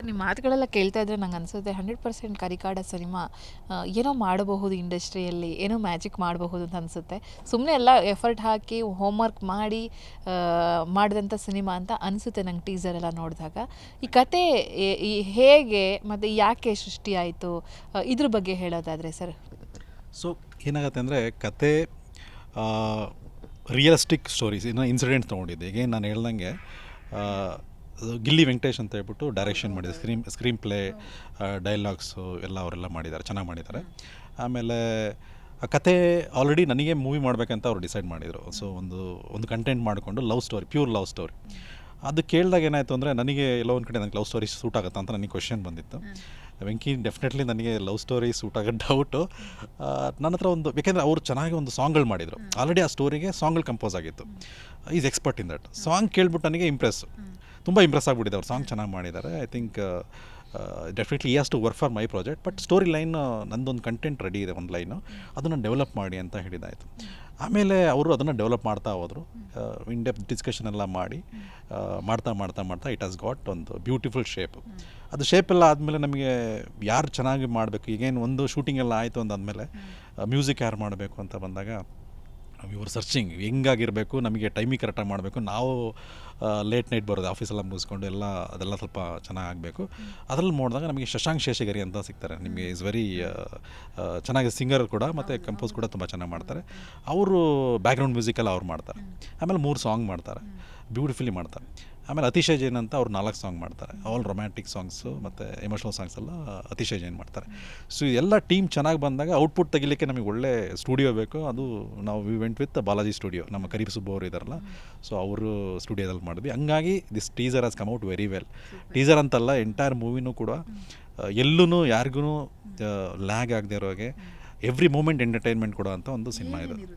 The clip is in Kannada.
ನಿಮ್ಮ ಮಾತುಗಳೆಲ್ಲ ಕೇಳ್ತಾ ಇದ್ರೆ ನಂಗೆ ಅನಿಸುತ್ತೆ 100% ಕರಿಕಾಡ ಸಿನಿಮಾ ಏನೋ ಮಾಡಬಹುದು ಇಂಡಸ್ಟ್ರಿಯಲ್ಲಿ, ಏನೋ ಮ್ಯಾಜಿಕ್ ಮಾಡಬಹುದು ಅಂತ ಅನಿಸುತ್ತೆ. ಸುಮ್ಮನೆ ಎಲ್ಲ ಎಫರ್ಟ್ ಹಾಕಿ ಹೋಮ್ವರ್ಕ್ ಮಾಡಿ ಮಾಡಿದಂಥ ಸಿನಿಮಾ ಅಂತ ಅನಿಸುತ್ತೆ ನಂಗೆ ಟೀಸರ್ ಎಲ್ಲ ನೋಡಿದಾಗ. ಈ ಕತೆ ಹೇಗೆ ಮತ್ತು ಯಾಕೆ ಸೃಷ್ಟಿಯಾಯಿತು, ಇದ್ರ ಬಗ್ಗೆ ಹೇಳೋದಾದರೆ ಸರ್? ಸೊ ಏನಾಗುತ್ತೆ ಅಂದರೆ ಕತೆ ರಿಯಲಿಸ್ಟಿಕ್ ಸ್ಟೋರೀಸ್, ಇನ್ಸಿಡೆಂಟ್ಸ್ ತೊಗೊಂಡಿದ್ದೆ. ಈಗ ನಾನು ಹೇಳ್ದಂಗೆ ಗಿಲ್ಲಿ ವೆಂಕಟೇಶ್ ಅಂತ ಹೇಳ್ಬಿಟ್ಟು ಡೈರೆಕ್ಷನ್ ಮಾಡಿದ್ದಾರೆ. ಸ್ಕ್ರೀನ್ ಪ್ಲೇ, ಡೈಲಾಗ್ಸು ಎಲ್ಲ ಅವರೆಲ್ಲ ಮಾಡಿದ್ದಾರೆ, ಚೆನ್ನಾಗಿ ಮಾಡಿದ್ದಾರೆ. ಆಮೇಲೆ ಆ ಕತೆ ಆಲ್ರೆಡಿ ನನಗೆ ಮೂವಿ ಮಾಡಬೇಕಂತ ಅವ್ರು ಡಿಸೈಡ್ ಮಾಡಿದರು. ಸೊ ಒಂದು ಕಂಟೆಂಟ್ ಮಾಡಿಕೊಂಡು love story, pure love story. ಅದು ಕೇಳಿದಾಗ ಏನಾಯಿತು ಅಂದರೆ, ನನಗೆ ಎಲ್ಲೋ ಒಂದು ಕಡೆ ನನಗೆ ಲವ್ ಸ್ಟೋರಿ ಸೂಟ್ ಆಗುತ್ತಾ ಅಂತ ನನಗೆ ಕ್ವೆಶ್ಚನ್ ಬಂದಿತ್ತು. ವೆಂಕಿ ಡೆಫಿನೆಟ್ಲಿ ನನಗೆ ಲವ್ ಸ್ಟೋರಿ ಸೂಟ್ ಆಗೋ ಡೌಟು. ನನ್ನ ಹತ್ರ ಒಂದು, ಯಾಕೆಂದರೆ ಅವರು ಚೆನ್ನಾಗಿ ಒಂದು ಸಾಂಗ್ಗಳು ಮಾಡಿದರು. ಆಲ್ರೆಡಿ ಆ ಸ್ಟೋರಿಗೆ ಸಾಂಗ್ಗಳು ಕಂಪೋಸ್ ಆಗಿತ್ತು. Is expert in that. Song ಕೇಳ್ಬಿಟ್ಟು ನನಗೆ ತುಂಬ ಇಂಪ್ರೆಸ್ ಆಗಿಬಿಟ್ಟಿದೆ. ಅವ್ರು ಸಾಂಗ್ ಚೆನ್ನಾಗಿ ಮಾಡಿದ್ದಾರೆ. ಐ ಥಿಂಕ್ ಡೆಫಿನೆಟ್ಲಿ ಈ has to work for my project. But story line, ನಂದೊಂದು ಕಂಟೆಂಟ್ ರೆಡಿ ಇದೆ, ಒಂದು ಲೈನು, ಅದನ್ನು ಡೆವಲಪ್ ಮಾಡಿ ಅಂತ ಹೇಳಿದಾಯಿತು. ಆಮೇಲೆ ಅವರು ಅದನ್ನು ಡೆವಲಪ್ ಮಾಡ್ತಾ ಹೋದರು. ಇನ್ ಡೆಪ್ತ್ ಡಿಸ್ಕಷನ್ ಎಲ್ಲ ಮಾಡಿ ಮಾಡ್ತಾ ಇಟ್ ಹ್ಯಾಸ್ ಗಾಟ್ ಒಂದು ಬ್ಯೂಟಿಫುಲ್ ಶೇಪು. ಅದು ಶೇಪೆಲ್ಲ ಆದಮೇಲೆ ನಮಗೆ ಯಾರು ಚೆನ್ನಾಗಿ ಮಾಡಬೇಕು, ಈಗೇನು ಒಂದು ಶೂಟಿಂಗ್ ಎಲ್ಲ ಆಯಿತು ಅಂದಾದಮೇಲೆ ಮ್ಯೂಸಿಕ್ ಯಾರು ಮಾಡಬೇಕು ಅಂತ ಬಂದಾಗ ಇವರು ಸರ್ಚಿಂಗ್ ಹೆಂಗಾಗಿರಬೇಕು, ನಮಗೆ ಟೈಮಿಗೆ ಕರೆಕ್ಟಾಗಿ ಮಾಡಬೇಕು. ನಾವು ಲೇಟ್ ನೈಟ್ ಬರೋದು, ಆಫೀಸೆಲ್ಲ ಮುಗಿಸ್ಕೊಂಡು ಅದೆಲ್ಲ ಸ್ವಲ್ಪ ಚೆನ್ನಾಗಬೇಕು. ಅದರಲ್ಲಿ ನೋಡಿದಾಗ ನಮಗೆ ಶಶಾಂಕ್ ಶೇಷಗಿರಿ ಅಂತ ಸಿಗ್ತಾರೆ. ನಿಮಗೆ ಇಸ್ ವೆರಿ ಚೆನ್ನಾಗಿ ಸಿಂಗರ್ ಕೂಡ ಮತ್ತು ಕಂಪೋಸ್ ಕೂಡ ತುಂಬ ಚೆನ್ನಾಗಿ ಮಾಡ್ತಾರೆ. ಅವರು ಬ್ಯಾಕ್ಗ್ರೌಂಡ್ ಮ್ಯೂಸಿಕೆಲ್ಲ ಅವ್ರು ಮಾಡ್ತಾರೆ. ಆಮೇಲೆ 3 ಸಾಂಗ್ ಮಾಡ್ತಾರೆ, ಬ್ಯೂಟಿಫುಲಿ ಮಾಡ್ತಾರೆ. ಆಮೇಲೆ ಅತಿಶಯ ಜೈನ್ ಅಂತ ಅವ್ರು 4 ಸಾಂಗ್ ಮಾಡ್ತಾರೆ. ಆಲ್ ರೊಮ್ಯಾಂಟಿಕ್ ಸಾಂಗ್ಸು ಮತ್ತು ಎಮೋಷನಲ್ ಸಾಂಗ್ಸ್ ಎಲ್ಲ ಅತಿಶಯ ಜೈನ್ ಮಾಡ್ತಾರೆ. ಸೊ ಎಲ್ಲ ಟೀಮ್ ಚೆನ್ನಾಗಿ ಬಂದಾಗ ಔಟ್ಪುಟ್ ತೆಗಿಲಿಕ್ಕೆ ನಮಗೆ ಒಳ್ಳೆ ಸ್ಟುಡಿಯೋ ಬೇಕು. ಅದು ನಾವು we went with Balaji studio, ನಮ್ಮ ಕರೀಬ್ ಸುಬ್ಬು ಅವರು ಇದ್ದಾರಲ್ಲ, ಸೊ ಅವರು ಸ್ಟುಡಿಯೋದಲ್ಲಿ ಮಾಡಿದ್ವಿ. ಹಂಗಾಗಿ this teaser has come out very well. Teaser ಅಂತಲ್ಲ, ಎಂಟೈರ್ ಮೂವಿನೂ ಕೂಡ ಎಲ್ಲೂ ಯಾರಿಗೂ ಲ್ಯಾಗ್ ಆಗದೆ ಇರೋ ಹಾಗೆ ಎವ್ರಿ ಮೂಮೆಂಟ್ ಎಂಟರ್ಟೈನ್ಮೆಂಟ್ ಕೊಡೋ ಅಂತ ಒಂದು ಸಿನಿಮಾ ಇದೆ.